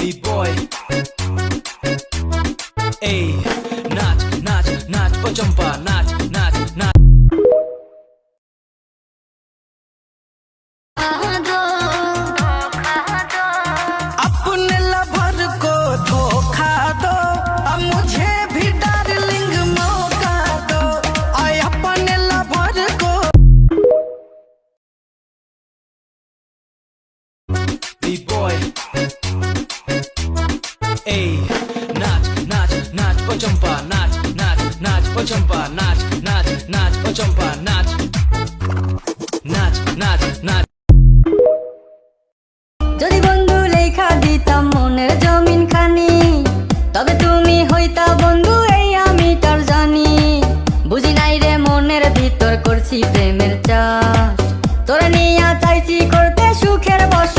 B-boy, ey, नाच नाच नाच ओ चंपा नाच नाच नाच। अपने लवर को धोखा दो, अब मुझे भी डार्लिंग मौका दो। आए अपने लवर को B-boy, ey, नाच नाच नाच ओ चंपा नाच नाच नाच ओ चंपा नाच नाच नाच ओ चंपा नाच नाच नाच नाच। যদি বন্ধু লেখা দিতাম মনের জমিন খানি, তবে তুমি হইতা বন্ধু এই আমি তার জানি। বুঝি নাই রে মনের ভিতর করছি প্রেমের চাষ, তোরে নিয়া চাইছি করতে সুখের বস।